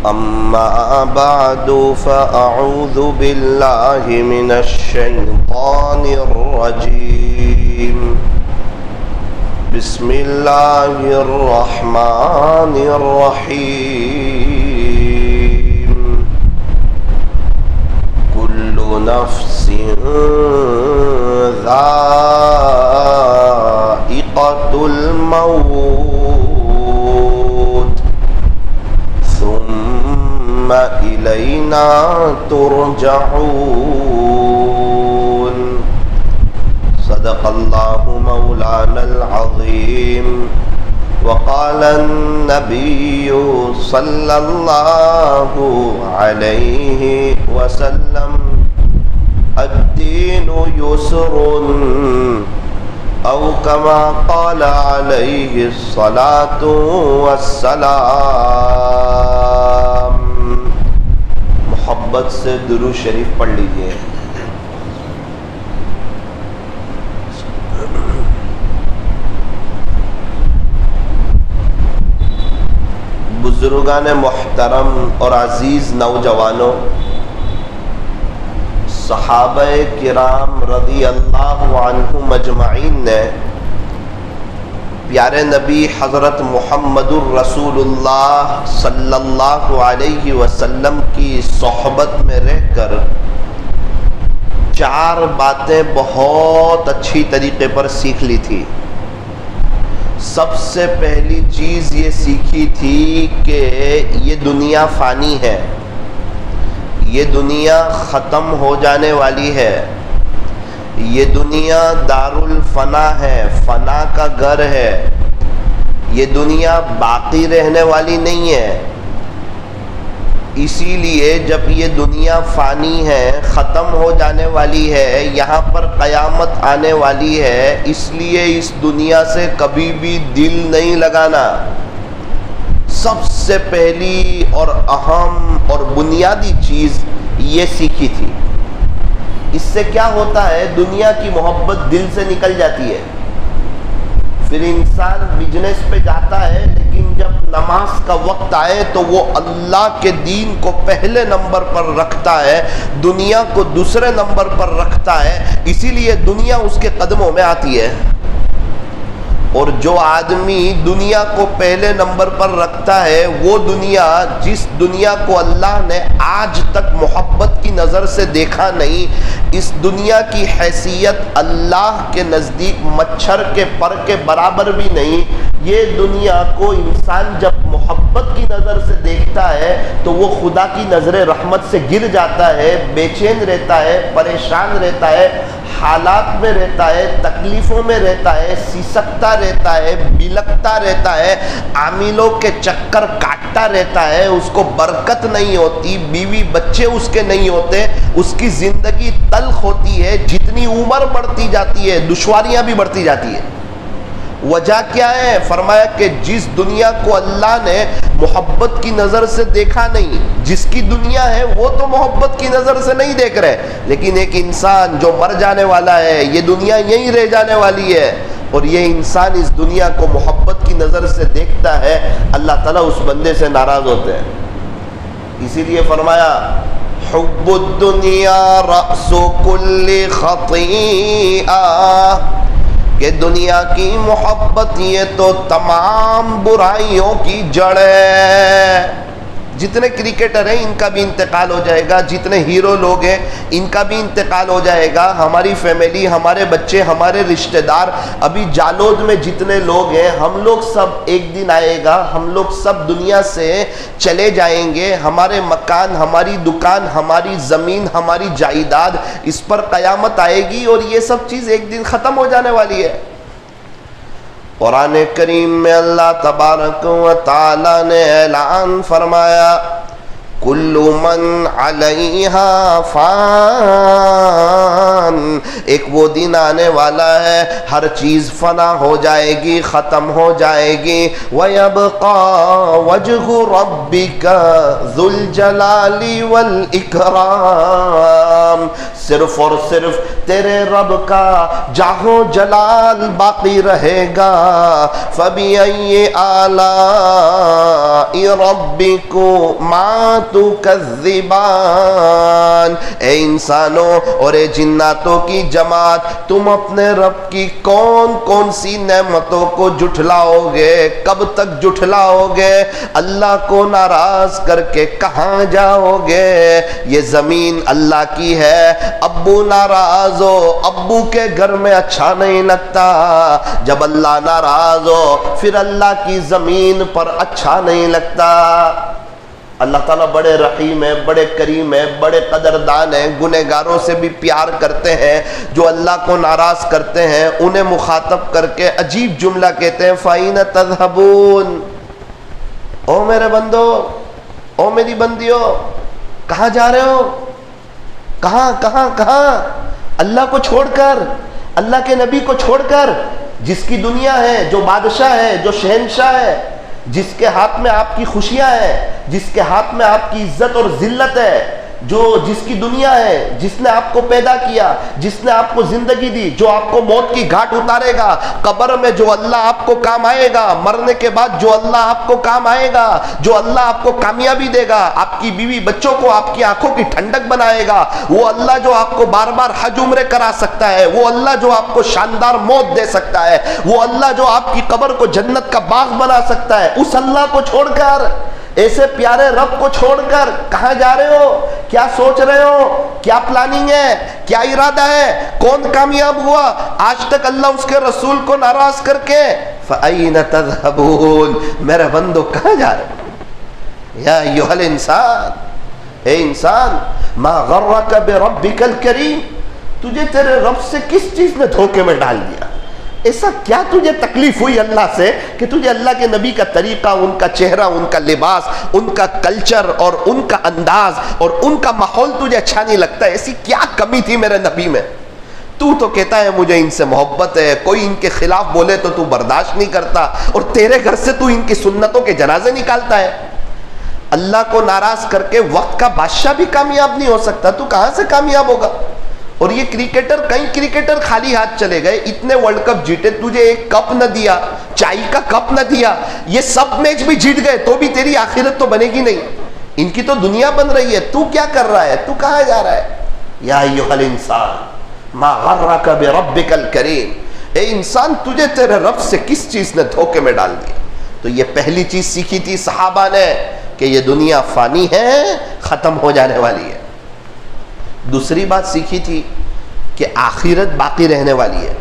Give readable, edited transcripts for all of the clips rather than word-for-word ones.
أما بعد فأعوذ بالله من الشيطان الرجيم بسم الله الرحمن الرحيم كل نفس ذائقة الموت ثم إلينا ترجعون صدق الله مولانا العظيم وقال النبي صلى الله عليه وسلم الدين يسر او كما قال عليه الصلاة والسلام. محبت سے درود شریف پڑھ لیجئے. بزرگان محترم اور عزیز نوجوانوں، صحابہ کرام رضی اللہ عنہم اجمعین نے پیارے نبی حضرت محمد الرسول اللہ صلی اللہ علیہ وسلم کی صحبت میں رہ کر 4 باتیں بہت اچھی طریقے پر سیکھ لی تھی. سب سے پہلی چیز یہ سیکھی تھی کہ یہ دنیا فانی ہے، یہ دنیا ختم ہو جانے والی ہے، یہ دنیا دار الفنا ہے، فنا کا گھر ہے، یہ دنیا باقی رہنے والی نہیں ہے. اسی لیے جب یہ دنیا فانی ہے، ختم ہو جانے والی ہے، یہاں پر قیامت آنے والی ہے، اس لیے اس دنیا سے کبھی بھی دل نہیں لگانا. سب سے پہلی اور اہم اور بنیادی چیز یہ سیکھی تھی. اس سے کیا ہوتا ہے؟ دنیا کی محبت دل سے نکل جاتی ہے. پھر انسان بزنس پہ جاتا ہے، لیکن جب نماز کا وقت آئے تو وہ اللہ کے دین کو پہلے نمبر پر رکھتا ہے، دنیا کو دوسرے نمبر پر رکھتا ہے. اسی لیے دنیا اس کے قدموں میں آتی ہے. اور جو آدمی دنیا کو پہلے نمبر پر رکھتا ہے، وہ دنیا، جس دنیا کو اللہ نے آج تک محبت کی نظر سے دیکھا نہیں، اس دنیا کی حیثیت اللہ کے نزدیک مچھر کے پر کے برابر بھی نہیں. یہ دنیا کو انسان جب محبت کی نظر سے دیکھتا ہے تو وہ خدا کی نظر رحمت سے گر جاتا ہے، بے چین رہتا ہے، پریشان رہتا ہے، حالات میں رہتا ہے، تکلیفوں میں رہتا ہے، سسکتا رہتا ہے، بلکتا رہتا ہے، عاملوں کے چکر کاٹتا رہتا ہے. اس کو برکت نہیں ہوتی، بیوی بچے اس کے نہیں ہوتے، اس کی زندگی تلخ ہوتی ہے. جتنی عمر بڑھتی جاتی ہے دشواریاں بھی بڑھتی جاتی ہے. وجہ کیا ہے؟ فرمایا کہ جس دنیا کو اللہ نے محبت کی نظر سے دیکھا نہیں، جس کی دنیا ہے وہ تو محبت کی نظر سے نہیں دیکھ رہے، لیکن ایک انسان جو مر جانے والا ہے، یہ دنیا یہیں رہ جانے والی ہے، اور یہ انسان اس دنیا کو محبت کی نظر سے دیکھتا ہے، اللہ تعالیٰ اس بندے سے ناراض ہوتے ہیں. اسی لیے فرمایا حب الدنیا رأس کل خطیئہ، کہ دنیا کی محبت یہ تو تمام برائیوں کی جڑ ہے. جتنے کرکٹر ہیں ان کا بھی انتقال ہو جائے گا، جتنے ہیرو لوگ ہیں ان کا بھی انتقال ہو جائے گا. ہماری فیملی، ہمارے بچے، ہمارے رشتہ دار، ابھی جالود میں جتنے لوگ ہیں، ہم لوگ سب ایک دن آئے گا، ہم لوگ سب دنیا سے چلے جائیں گے. ہمارے مکان، ہماری دکان، ہماری زمین، ہماری جائیداد، اس پر قیامت آئے گی اور یہ سب چیز ایک دن ختم ہو جانے والی ہے. قرآن کریم میں اللہ تبارک و تعالی نے اعلان فرمایا کل من علیہا فان، ایک وہ دن آنے والا ہے ہر چیز فنا ہو جائے گی، ختم ہو جائے گی. وَيَبْقَى وَجْهُ رَبِّكَ ذُو الْجَلَالِ وَالْإِكْرَامِ، صرف اور صرف تیرے رب کا جاہ و جلال باقی رہے گا. فَبِأَيِّ آلَاءِ ربکما تکذبان، اے انسانوں اور اے جناتوں کی جماعت، تم اپنے رب کی کون کون سی نعمتوں کو جھٹلاؤ گے؟ کب تک جھٹلاؤ گے؟ اللہ کو ناراض کر کے کہاں جاؤ گے؟ یہ زمین اللہ کی ہے، ابو ناراض ہو، ابو کے گھر میں اچھا نہیں لگتا، جب اللہ ناراض ہو پھر اللہ کی زمین پر اچھا نہیں لگتا۔ اللہ تعالیٰ بڑے رحیم ہیں، بڑے کریم ہیں، بڑے قدردان ہیں، گنہگاروں سے بھی پیار کرتے ہیں۔ جو اللہ کو ناراض کرتے ہیں انہیں مخاطب کر کے عجیب جملہ کہتے ہیں، فَأَيْنَ تَذْهَبُونَ، او میرے بندو، او میری بندیوں، کہاں جا رہے ہو؟ کہاں کہاں کہاں؟ اللہ کو چھوڑ کر، اللہ کے نبی کو چھوڑ کر، جس کی دنیا ہے، جو بادشاہ ہے، جو شہنشاہ ہے، جس کے ہاتھ میں آپ کی خوشیاں ہیں، جس کے ہاتھ میں آپ کی عزت اور ذلت ہے، جس کی دنیا ہے، جس نے آپ کو پیدا کیا، جس نے آپ کو زندگی دی، جو آپ کو موت کی گھاٹ اتارے گا، قبر میں جو اللہ آپ کو کام آئے گا، مرنے کے بعد جو اللہ آپ کو کام آئے گا، جو اللہ آپ کو کامیابی دے گا، آپ کی بیوی بچوں کو آپ کی آنکھوں کی ٹھنڈک بنائے گا، وہ اللہ جو آپ کو بار بار حج عمرے کرا سکتا ہے، وہ اللہ جو آپ کو شاندار موت دے سکتا ہے، وہ اللہ جو آپ کی قبر کو جنت کا باغ بنا سکتا ہے، اس اللہ کو چھوڑ کر، ایسے پیارے رب کو چھوڑ کر کہاں جا رہے ہو؟ کیا سوچ رہے ہو؟ کیا پلاننگ ہے؟ کیا ارادہ ہے؟ کون کامیاب ہوا آج تک اللہ اس کے رسول کو ناراض کر کے؟ فَأَيْنَ تَذْهَبُونَ، میرے بندو کہاں جا رہے ہو؟ یا ایھا الانسان، اے انسان، ما غرک بربک الکریم، تجھے تیرے رب سے کس چیز نے دھوکے میں ڈال دیا؟ ایسا کیا تجھے تکلیف ہوئی اللہ سے کہ تجھے اللہ کے نبی کا طریقہ، ان کا چہرہ، ان کا لباس، ان کا کلچر اور ان کا انداز اور ان کا ماحول تجھے اچھا نہیں لگتا؟ ایسی کیا کمی تھی میرے نبی میں؟ تو کہتا ہے مجھے ان سے محبت ہے، کوئی ان کے خلاف بولے تو برداشت نہیں کرتا، اور تیرے گھر سے تو ان کی سنتوں کے جنازے نکالتا ہے۔ اللہ کو ناراض کر کے وقت کا بادشاہ بھی کامیاب نہیں ہو سکتا، تو کہاں سے کامیاب ہوگا؟ اور یہ کرکٹر، کئی کرکٹر خالی ہاتھ چلے گئے، اتنے ورلڈ کپ جیتے، تجھے ایک کپ نہ دیا، چائے کا کپ نہ دیا، یہ سب میچ بھی جیت گئے تو بھی تیری آخرت تو بنے گی نہیں، ان کی تو دنیا بن رہی ہے، تو کیا کر رہا ہے؟ تو کہاں جا رہا ہے؟ یا ایھا الانسان ما غرک بربک الکریم، اے انسان تجھے تیرے رب سے کس چیز نے دھوکے میں ڈال دیا؟ تو یہ پہلی چیز سیکھی تھی صحابہ نے کہ یہ دنیا فانی ہے، ختم ہو جانے والی ہے۔ دوسری بات سیکھی تھی کہ آخرت باقی رہنے والی ہے،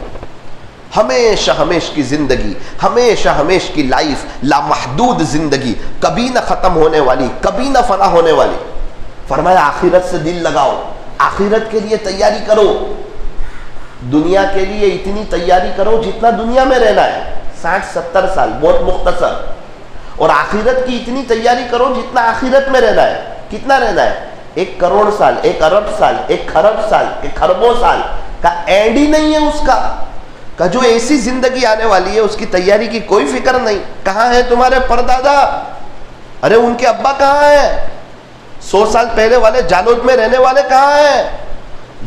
ہمیشہ ہمیش کی زندگی، ہمیشہ ہمیش کی لائف، لامحدود زندگی، کبھی نہ ختم ہونے والی، کبھی نہ فنا ہونے والی۔ فرمایا آخرت سے دل لگاؤ، آخرت کے لیے تیاری کرو، دنیا کے لیے اتنی تیاری کرو جتنا دنیا میں رہنا ہے، 60-70 سال بہت مختصر، اور آخرت کی اتنی تیاری کرو جتنا آخرت میں رہنا ہے۔ کتنا رہنا ہے؟ 1 کروڑ سال، 1 ارب سال، 1 خرب سال، 1 خربوں سال کا اینڈ ہی نہیں ہے اس کا جو ایسی زندگی آنے والی ہے اس کی تیاری کی کوئی فکر نہیں۔ کہاں ہے تمہارے پردادا؟ ارے ان کے ابا کہاں ہیں؟ 100 سال پہلے والے جالوت میں رہنے والے کہاں ہیں؟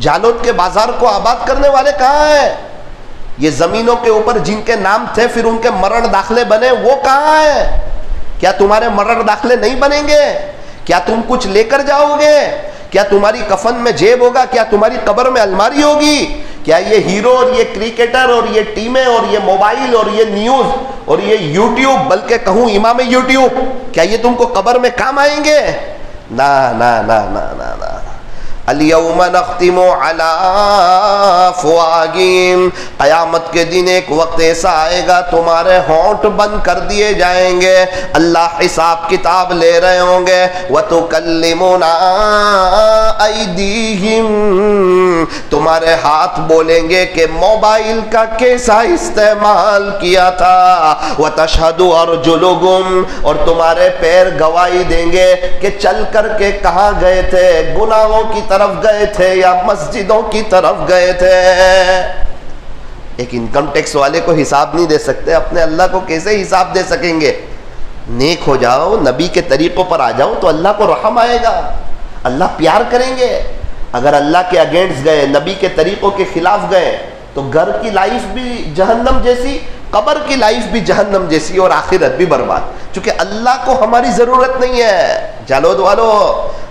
جالوت کے بازار کو آباد کرنے والے کہاں ہیں؟ یہ زمینوں کے اوپر جن کے نام تھے پھر ان کے مرڑ داخلے بنے، وہ کہاں ہیں؟ کیا تمہارے مرڑ داخلے نہیں بنیں گے؟ کیا تم کچھ لے کر جاؤ گے؟ کیا تمہاری کفن میں جیب ہوگا؟ کیا تمہاری قبر میں الماری ہوگی؟ کیا یہ ہیرو اور یہ کرکٹر اور یہ ٹیمیں اور یہ موبائل اور یہ نیوز اور یہ یوٹیوب، بلکہ کہوں امام یوٹیوب، کیا یہ تم کو قبر میں کام آئیں گے؟ نا نا نا نا نا نا۔ الیوم نختم علی افواہہم، قیامت کے دن ایک وقت ایسا آئے گا تمہارے ہونٹ بند کر دیے جائیں گے، اللہ حساب کتاب لے رہے ہوں گے، وتکلمنا ایدیہم، تمہارے ہاتھ بولیں گے کہ موبائل کا کیسا استعمال کیا تھا، وتشہد ارجلہم، اور تمہارے پیر گواہی دیں گے کہ چل کر کے کہاں گئے تھے، گناہوں کی طرف گئے تھے یا مسجدوں کی طرف گئے تھے۔ ایک انکم ٹیکس والے کو حساب نہیں دے سکتے، اپنے اللہ کو کیسے حساب دے سکیں گے؟ نیک ہو جاؤ، نبی کے طریقوں پر آ جاؤ تو اللہ کو رحم آئے گا، اللہ پیار کریں گے۔ اگر اللہ کے اگینسٹ گئے، نبی کے طریقوں کے خلاف گئے تو گھر کی لائف بھی جہنم جیسی، قبر کی لائف بھی جہنم جیسی اور آخرت بھی برباد، چونکہ اللہ کو ہماری ضرورت نہیں ہے جالود والو،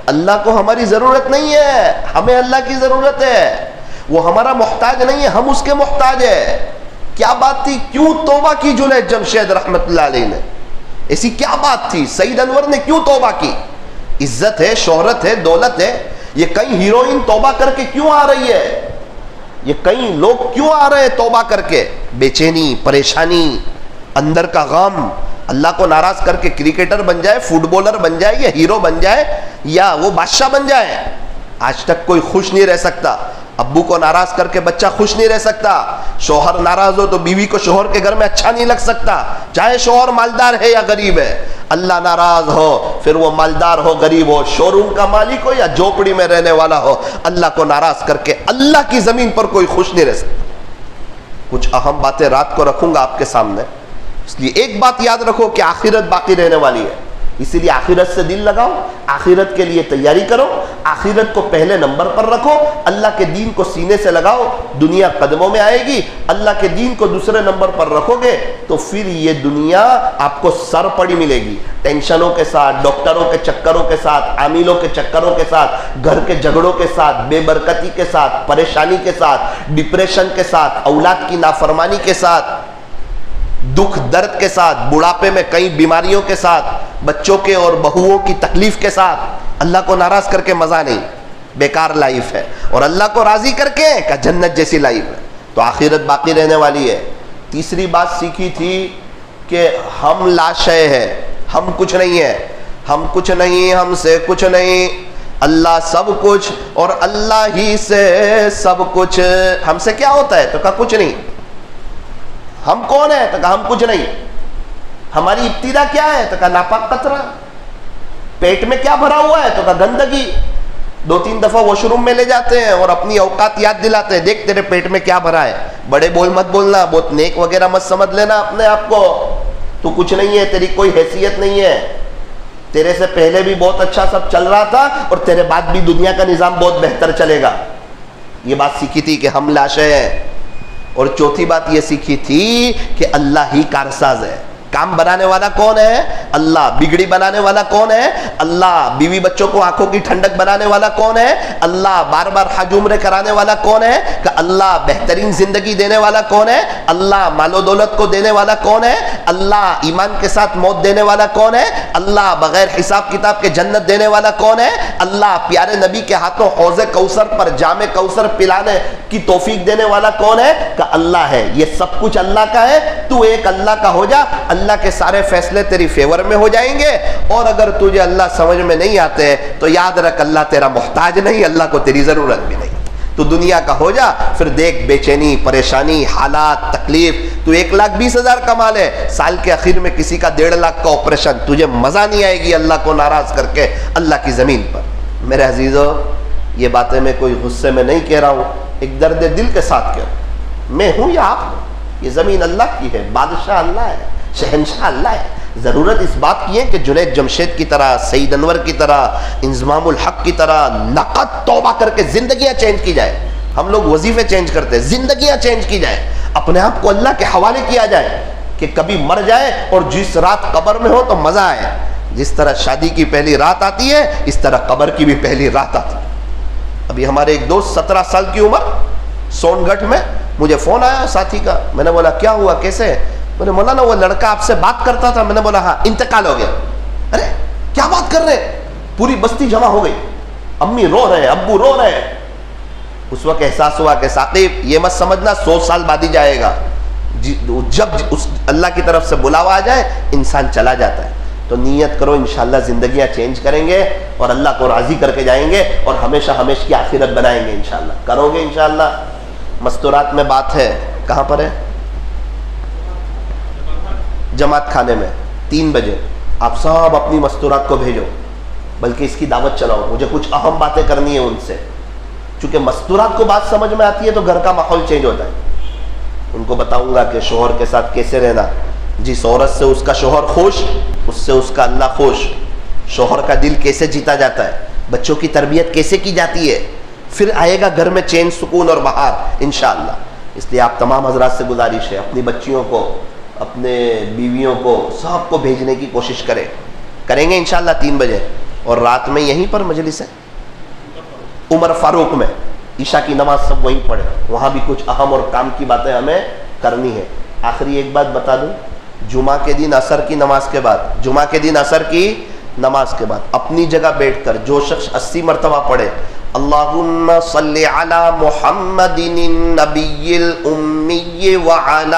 اللہ کو ہماری ضرورت نہیں ہے، ہمیں اللہ کی ضرورت ہے، وہ ہمارا محتاج نہیں ہے، ہم اس کے محتاج ہیں۔ کیا بات تھی، کیوں توبہ کی جنید جمشید رحمت اللہ علیہ نے؟ ایسی کیا بات تھی، سعید انور نے کیوں توبہ کی؟ عزت ہے، شہرت ہے، دولت ہے، یہ کئی ہیروئن توبہ کر کے کیوں آ رہی ہے؟ یہ کئی لوگ کیوں آ رہے ہیں توبہ کر کے؟ بے چینی، پریشانی، اندر کا غم، اللہ کو ناراض کر کے کرکٹر بن جائے، فٹ بالر بن جائے، یا ہیرو بن جائے، یا وہ بادشاہ بن جائے، آج تک کوئی خوش نہیں رہ سکتا۔ ابو کو ناراض کر کے بچہ خوش نہیں رہ سکتا، شوہر ناراض ہو تو بیوی کو شوہر کے گھر میں اچھا نہیں لگ سکتا، چاہے شوہر مالدار ہے یا غریب ہے۔ اللہ ناراض ہو، پھر وہ مالدار ہو، غریب ہو، شو روم کا مالک ہو یا جھوپڑی میں رہنے والا ہو، اللہ کو ناراض کر کے اللہ کی زمین پر کوئی خوش نہیں رہ سکتا۔ کچھ اہم باتیں رات کو رکھوں گا آپ کے سامنے، اس لیے ایک بات یاد رکھو کہ آخرت باقی رہنے والی ہے، اسی لیے آخرت سے دل لگاؤ، آخرت کے لیے تیاری کرو، آخرت کو پہلے نمبر پر رکھو، اللہ کے دین کو سینے سے لگاؤ، دنیا قدموں میں آئے گی۔ اللہ کے دین کو دوسرے نمبر پر رکھو گے تو پھر یہ دنیا آپ کو سر پڑی ملے گی، ٹینشنوں کے ساتھ، ڈاکٹروں کے چکروں کے ساتھ، عاملوں کے چکروں کے ساتھ، گھر کے جھگڑوں کے ساتھ، بے برکتی کے ساتھ، پریشانی کے ساتھ، ڈپریشن کے ساتھ، اولاد کی نافرمانی کے ساتھ، دکھ درد کے ساتھ، بڑھاپے میں کئی بیماریوں کے ساتھ، بچوں کے اور بہوؤں کی تکلیف کے ساتھ۔ اللہ کو ناراض کر کے مزہ نہیں، بیکار لائف ہے، اور اللہ کو راضی کر کے کہ جنت جیسی لائف ہے۔ تو آخرت باقی رہنے والی ہے۔ تیسری بات سیکھی تھی کہ ہم لا شے ہیں، ہم کچھ نہیں ہیں، ہم کچھ نہیں، ہم سے کچھ نہیں، اللہ سب کچھ اور اللہ ہی سے سب کچھ۔ ہم سے کیا ہوتا ہے؟ تو کہا کچھ نہیں۔ ہم کون ہیں؟ تو کہا ہم کچھ نہیں۔ ہماری ابتدا کیا ہے؟ تو کہا ناپاک قطرہ۔ پیٹ میں کیا بھرا ہوا ہے؟ تو کہا گندگی۔ 2-3 دفعہ واش روم میں لے جاتے ہیں اور اپنی اوقات یاد دلاتے ہیں، دیکھ تیرے پیٹ میں کیا بھرا ہے۔ بڑے بول مت بولنا، بہت نیک وغیرہ مت سمجھ لینا اپنے آپ کو، تو کچھ نہیں ہے، تیری کوئی حیثیت نہیں ہے، تیرے سے پہلے بھی بہت اچھا سب چل رہا تھا اور تیرے بعد بھی دنیا کا نظام بہت بہتر چلے گا۔ یہ بات سیکھی تھی کہ ہم لاشیں ہیں۔ اور چوتھی بات یہ سیکھی تھی کہ اللہ ہی کارساز ہے۔ کام بنانے والا کون ہے؟ اللہ۔ بگڑی بنانے والا کون ہے؟ اللہ۔ بیوی بچوں کو آنکھوں کی ٹھنڈک بنانے والا کون ہے؟ اللہ۔ بار بار حج عمرے کرانے والا کون ہے؟ کہ اللہ۔ بہترین زندگی دینے والا کون ہے؟ اللہ۔ مال و دولت کو دینے والا کون ہے؟ اللہ۔ ایمان کے ساتھ موت دینے والا کون ہے؟ اللہ۔ بغیر حساب کتاب کے جنت دینے والا کون ہے؟ اللہ۔ پیارے نبی کے ہاتھوں حوض کوثر پر جام کوثر پلانے کی توفیق دینے والا کون ہے؟ کہ اللہ ہے۔ یہ سب کچھ اللہ کا ہے، تو ایک اللہ کا ہو جا، اللہ کے سارے فیصلے تیری فیور میں ہو جائیں گے۔ اور اگر تجھے اللہ سمجھ میں نہیں آتے تو یاد رکھ اللہ تیرا محتاج نہیں، اللہ کو تیری ضرورت بھی نہیں۔ تو دنیا کا ہو جا، پھر دیکھ بے چینی، پریشانی، حالات، تکلیف۔ تو 1,20,000 کما لے، سال کے آخر میں کسی کا 1.5 لاکھ کا آپریشن، تجھے مزہ نہیں آئے گی اللہ کو ناراض کر کے اللہ کی زمین پر۔ میرے عزیزو، یہ باتیں میں کوئی غصے میں نہیں کہہ رہا ہوں، ایک درد دل کے ساتھ کہہ رہا ہوں۔ میں ہوں یا آپ ہوں، یہ زمین اللہ کی ہے، بادشاہ اللہ ہے، شہنشاہ اللہ ہے۔ ضرورت اس بات کی ہے کہ جنید جمشید کی طرح، سعید انور کی طرح، انضمام الحق کی طرح نقد توبہ کر کے زندگیاں چینج کی جائے۔ ہم لوگ وظیفے چینج کرتے ہیں، زندگیاں چینج کی جائے، اپنے آپ کو اللہ کے حوالے کیا جائے کہ کبھی مر جائے اور جس رات قبر میں ہو تو مزہ آئے۔ جس طرح شادی کی پہلی رات آتی ہے، اس طرح قبر کی بھی پہلی رات آتی ہے۔ ابھی ہمارے ایک دوست 17 سال کی عمر، سون گٹھ میں، مجھے فون آیا ساتھی کا، میں نے بولا کیا ہوا، کیسے؟ میں نے مولانا وہ لڑکا آپ سے بات کرتا تھا، میں نے بولا ہاں، انتقال ہو گیا۔ ارے کیا بات کر رہے ہیں؟ پوری بستی جمع ہو گئی، امی رو رہے ہیں، ابو رو رہے ہیں۔ اس وقت احساس ہوا کہ ثاقب یہ مت سمجھنا 100 سال بعد ہی جائے گا، جب اس اللہ کی طرف سے بلاوا آ جائے انسان چلا جاتا ہے۔ تو نیت کرو انشاءاللہ زندگیاں چینج کریں گے اور اللہ کو راضی کر کے جائیں گے اور ہمیشہ ہمیشہ کی آخرت بنائیں گے انشاءاللہ۔ کرو گے انشاءاللہ۔ مستورات میں بات ہے، کہاں پر ہے؟ جماعت خانے میں 3 بجے۔ آپ سب اپنی مستورات کو بھیجو، بلکہ اس کی دعوت چلاؤ، مجھے کچھ اہم باتیں کرنی ہیں ان سے، چونکہ مستورات کو بات سمجھ میں آتی ہے تو گھر کا ماحول چینج ہوتا ہے۔ ان کو بتاؤں گا کہ شوہر کے ساتھ کیسے رہنا، جس عورت سے اس کا شوہر خوش، اس سے اس کا اللہ خوش، شوہر کا دل کیسے جیتا جاتا ہے، بچوں کی تربیت کیسے کی جاتی ہے، پھر آئے گا گھر میں چین، سکون اور بہار انشاءاللہ۔ اس لیے آپ تمام حضرات سے گزارش ہے، اپنی بچیوں کو اپنے بیویوں کو سب کو بھیجنے کی کوشش کریں گے انشاءاللہ 3 بجے. اور رات میں یہیں پر مجلس ہے عمر فاروق میں, عشاء کی نماز سب وہیں پڑھے, وہاں بھی کچھ اہم اور کام کی باتیں ہمیں کرنی ہے. آخری ایک بات بتا دوں, جمعہ کے دن عصر کی نماز کے بعد, جمعہ کے دن عصر کی نماز کے بعد اپنی جگہ بیٹھ کر جو شخص 80 مرتبہ پڑھے اللہم صلی علی محمد النبی الامی وعلی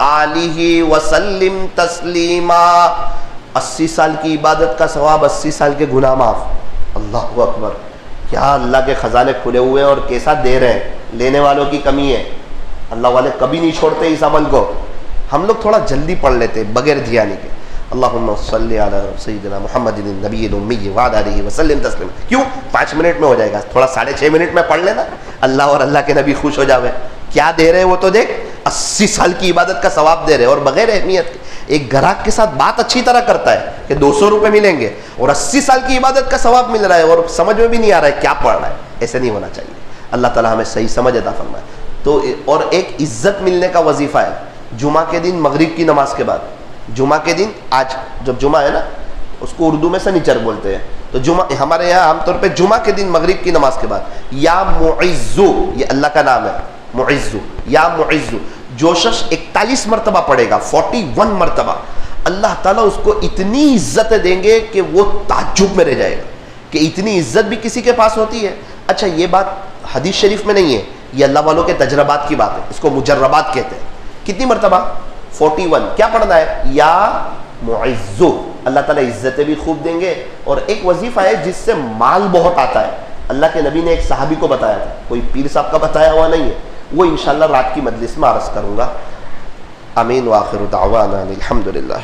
آلہ وسلم تسلیما, 80 سال کی عبادت کا ثواب, 80 سال کے گناہ معاف. اللہ اکبر, کیا اللہ کے خزانے کھلے ہوئے ہیں اور کیسا دے رہے ہیں, لینے والوں کی کمی ہے. اللہ والے کبھی نہیں چھوڑتے اس عمل کو. ہم لوگ تھوڑا جلدی پڑھ لیتے بغیر دھیانی کے. اللہم صلی علی سیدنا محمد النبی الامی وعلی آلہ وسلم تسلیما. کیوں 5 منٹ میں ہو جائے گا, تھوڑا 6.5 منٹ میں پڑھ لینا, اللہ اور اللہ کے نبی خوش ہو جاوے. کیا دے رہے وہ تو دیکھ, 80 سال کی عبادت کا ثواب دے رہے, اور بغیر اہمیت کے. ایک گراہک کے ساتھ بات اچھی طرح کرتا ہے کہ 200 روپے ملیں گے, اور 80 سال کی عبادت کا ثواب مل رہا ہے, اور سمجھ میں بھی نہیں آ رہا ہے کیا پڑھ رہا ہے. ایسے نہیں ہونا چاہیے. اللہ تعالیٰ ہمیں صحیح سمجھ عطا فرمائے. تو اور ایک عزت ملنے کا وظیفہ ہے جمعہ کے دن مغرب کی نماز کے بعد. جمعہ کے دن, آج جب جمعہ ہے نا, اس کو اردو میں سنیچر بولتے ہیں, تو جمعہ ہمارے یہاں عام طور پہ جمعہ کے دن مغرب کی نماز کے بعد یا معزو, یہ اللہ کا نام ہے معزو, یا معزو, جو شخص 41 مرتبہ پڑھے گا, 41 مرتبہ, اللہ تعالیٰ اس کو اتنی عزت دیں گے کہ وہ تعجب میں رہ جائے گا کہ اتنی عزت بھی کسی کے پاس ہوتی ہے. اچھا یہ بات حدیث شریف میں نہیں ہے, یہ اللہ والوں کے تجربات کی بات ہے, اس کو مجربات کہتے ہیں. کتنی مرتبہ؟ 41. کیا پڑھنا ہے؟ یا معزو, اللہ تعالیٰ عزتیں بھی خوب دیں گے. اور ایک وظیفہ ہے جس سے مال بہت آتا ہے. اللہ کے نبی نے ایک صحابی کو بتایا تھا, کوئی پیر صاحب کا بتایا ہوا نہیں ہے, وہ انشاءاللہ رات کی مجلس میں عرض کروں گا. آمین. وآخر دعوانا الحمدللہ.